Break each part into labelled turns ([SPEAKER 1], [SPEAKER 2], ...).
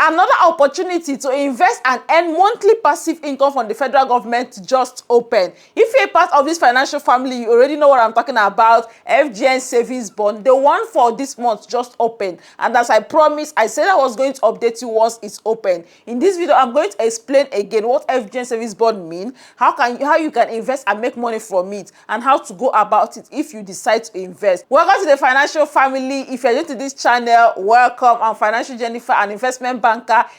[SPEAKER 1] Another opportunity to invest and earn monthly passive income from the federal government just opened. If you're a part of this financial family, you already know what I'm talking about. FGN savings bond, the one for this month just opened, and as I promised, I said I was going to update you once it's open. In this video, I'm going to explain again what FGN savings bond mean, how you can invest and make money from it, and how to go about it if you decide to invest. Welcome to the financial family. If you're new to this channel, welcome. I'm Financial Jennifer, an investment banker,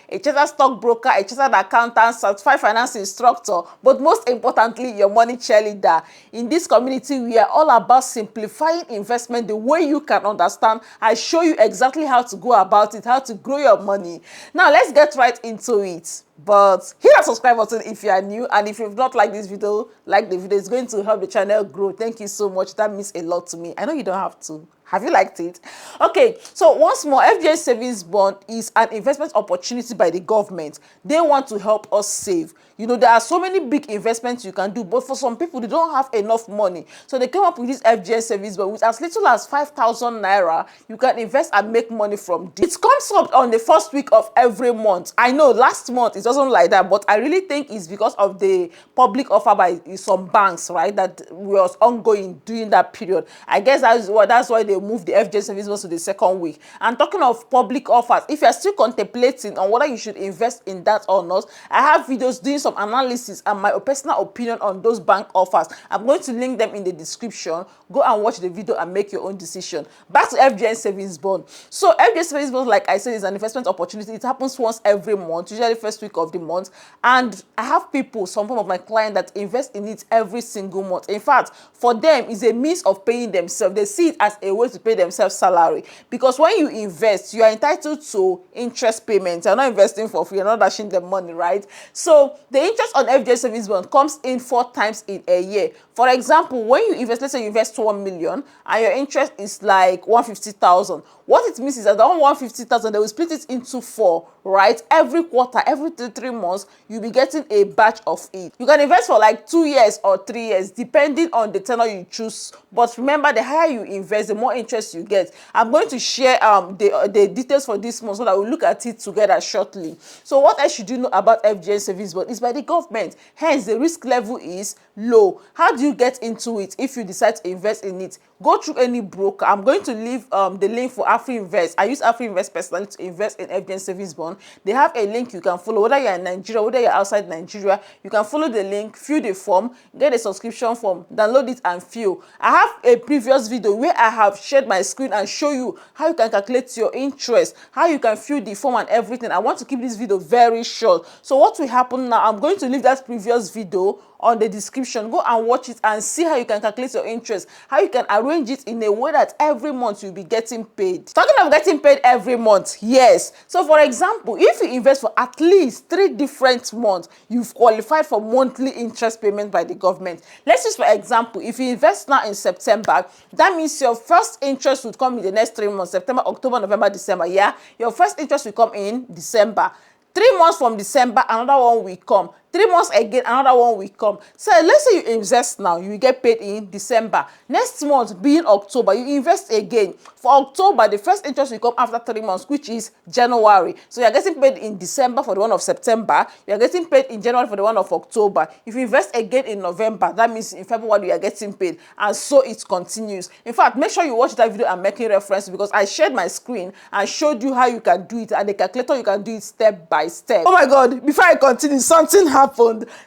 [SPEAKER 1] a chartered stockbroker, a chartered accountant, certified finance instructor, but most importantly, your money cheerleader. In this community, we are all about simplifying investment the way you can understand. I show you exactly how to go about it, how to grow your money. Now, let's get right into it. But hit that subscribe button if you are new, and if you've not liked this video, like the video. It's going to help the channel grow. Thank you so much. That means a lot to me. I know you don't have to. Have you liked it? Okay, so once more, FGN savings bond is an investment opportunity by the government. They want to help us save. You know, there are so many big investments you can do, but for some people, they don't have enough money. So they came up with this FGN savings bond with as little as 5,000 naira. You can invest and make money from this. It comes up on the first week of every month. I know last month it wasn't like that, but I really think it's because of the public offer by some banks, right, that was ongoing during that period. I guess that's why they moved the FGN savings bond to the second week. And talking of public offers, if you're still contemplating on whether you should invest in that or not, I have videos doing some analysis and my personal opinion on those bank offers. I'm going to link them in the description. Go and watch the video and make your own decision. Back to FGN savings bond. So FGN savings bond, like I said, is an investment opportunity. It happens once every month, usually first week of the month. And I have people, some of my clients, that invest in it every single month. In fact, for them, it's a means of paying themselves. They see it as a way to pay themselves salary, because when you invest, you are entitled to interest payments. You're not investing for free. You're not dashing them money, right? So the interest on FGN savings bond comes in 4 times in a year. For example, when you invest, let's say you invest 1 million and your interest is like 150,000. What it means is that the 150,000, they will split it into 4, right? Every quarter, every 3 months, you'll be getting a batch of it. You can invest for like 2 years or 3 years, depending on the tenor you choose. But remember, the higher you invest, the more interest you get. I'm going to share the details for this month so that we'll look at it together shortly. So what else should you know about FGN savings bond? It's by the government. Hence, the risk level is low. How do you get into it if you decide to invest in it? Go through any broker. I'm going to leave the link for AfriInvest. I use AfriInvest personally to invest in FGN savings bond. They have a link you can follow, whether you're in Nigeria, whether you're outside Nigeria. You can follow the link, fill the form, get a subscription form, download it and fill. I have a previous video where I have shared my screen and show you how you can calculate your interest, how you can fill the form and everything. I want to keep this video very short. So what will happen now, I'm going to leave that previous video on the description. Go and watch it and see how you can calculate your interest, how you can arrange it in a way that every month you'll be getting paid. Talking of getting paid every month, yes. So for example, if you invest for at least 3 different months, you've qualified for monthly interest payment by the government. Let's use for example, if you invest now in September, that means your first interest would come in the next 3 months, September, October, November, December. Yeah, your first interest will come in December. 3 months from December, another one will come. 3 months again, another one will come. So let's say you invest now, you will get paid in December. Next month, being October, you invest again. For October, the first interest will come after 3 months, which is January. So you're getting paid in December for the one of September. You're getting paid in January for the one of October. If you invest again in November, that means in February you are getting paid. And so it continues. In fact, make sure you watch that video and make a reference, because I shared my screen and showed you how you can do it, and the calculator you can do it step by step. Oh my God, before I continue, something happened.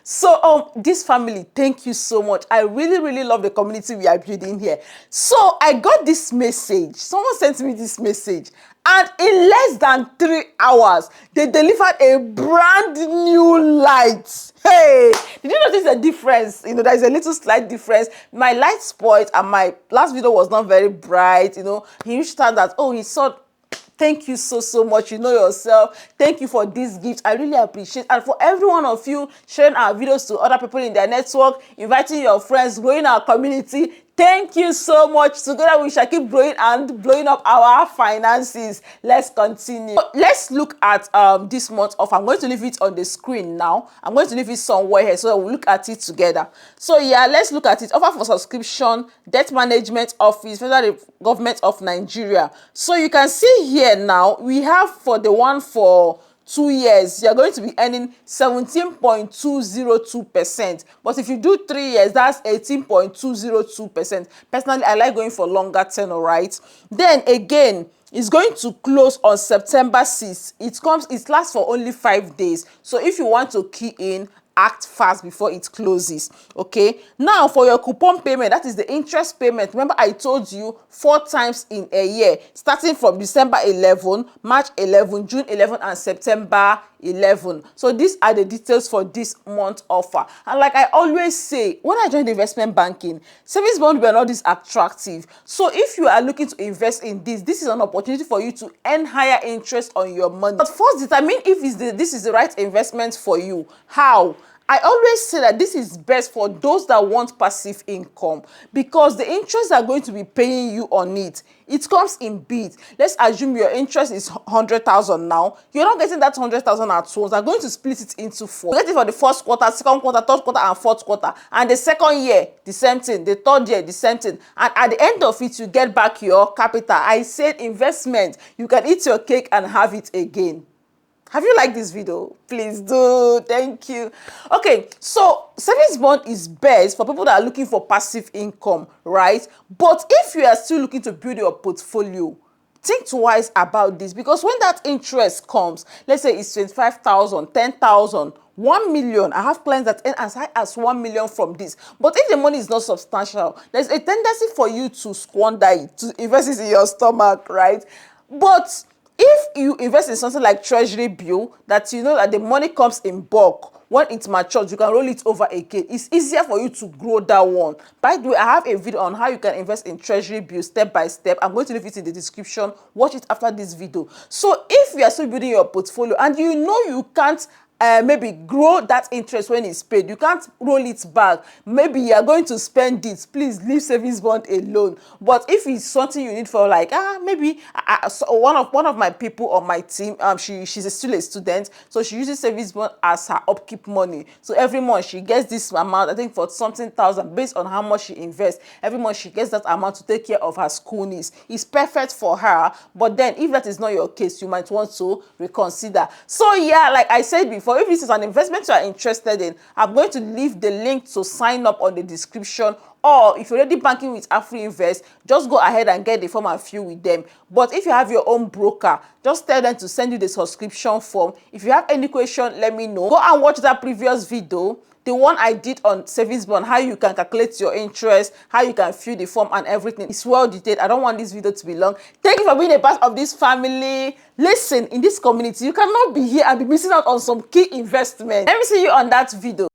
[SPEAKER 1] So this family, thank you so much. I really love the community we are building here. So I got this message. Someone sent me this message, and in less than 3 hours they delivered a brand new light. Hey, did you notice the difference? You know, there's a little slight difference. My light spoiled and my last video was not very bright. You know, he reached out that, oh, he saw. Thank you so much. You know yourself. Thank you for this gift. I really appreciate it. And for every one of you sharing our videos to other people in their network, inviting your friends, growing our community. Thank you so much. Together we shall keep growing and blowing up our finances. Let's continue. Let's look at this month off. I'm going to leave it on the screen now. I'm going to leave it somewhere here so we'll look at it together. So yeah, let's look at it. Offer for subscription, Debt Management Office, Federal Government of Nigeria. So you can see here now, we have for the one for 2 years, you're going to be earning 17.202%. But if you do 3 years, that's 18.202%. Personally, I like going for longer tenure, right? Then again, it's going to close on September 6th. It lasts for only 5 days. So if you want to key in, act fast before it closes. Okay, now for your coupon payment, that is the interest payment. Remember, I told you 4 times in a year, starting from December 11, March 11, June 11, and September 11. So these are the details for this month offer. And like I always say, when I joined investment banking, savings bonds were not this attractive. So if you are looking to invest in this is an opportunity for you to earn higher interest on your money. But first, determine if this is the right investment for you. How? I always say that this is best for those that want passive income, because the interest are going to be paying you on it. It comes in bits. Let's assume your interest is 100,000 now. You're not getting that 100,000 at once. They're going to split it into 4. You get it for the first quarter, second quarter, third quarter, and fourth quarter. And the second year, the same thing. The third year, the same thing. And at the end of it, you get back your capital. I said investment. You can eat your cake and have it again. Have you liked this video? Please do. Thank you. Okay, so savings bond is best for people that are looking for passive income, right? But if you are still looking to build your portfolio, think twice about this, because when that interest comes, let's say it's 25,000, 10,000, 1 million. I have clients that earn as high as 1 million from this. But if the money is not substantial, there's a tendency for you to squander it, to invest it in your stomach, right? But if you invest in something like treasury bill, that you know that the money comes in bulk, when it matures, you can roll it over again. It's easier for you to grow that one. By the way, I have a video on how you can invest in treasury bills step by step. I'm going to leave it in the description. Watch it after this video. So if you are still building your portfolio and you know you can't maybe grow that interest when it's paid, you can't roll it back, maybe you are going to spend it, please leave savings bond alone. But if it's something you need for like maybe so one of my people on my team, she's still a student, so she uses savings bond as her upkeep money. So every month she gets this amount, I think for something thousand, based on how much she invests. Every month she gets that amount to take care of her school needs. It's perfect for her. But then if that is not your case, you might want to reconsider. So yeah, like I said before, if this is an investment you are interested in, I'm going to leave the link to sign up on the description. Or if you're already banking with AfriInvest, just go ahead and get the form and fill with them. But if you have your own broker, just tell them to send you the subscription form. If you have any question, let me know. Go and watch that previous video, the one I did on savings bond, how you can calculate your interest, how you can fill the form and everything. It's well detailed. I don't want this video to be long. Thank you for being a part of this family. Listen, in this community, you cannot be here and be missing out on some key investment. Let me see you on that video.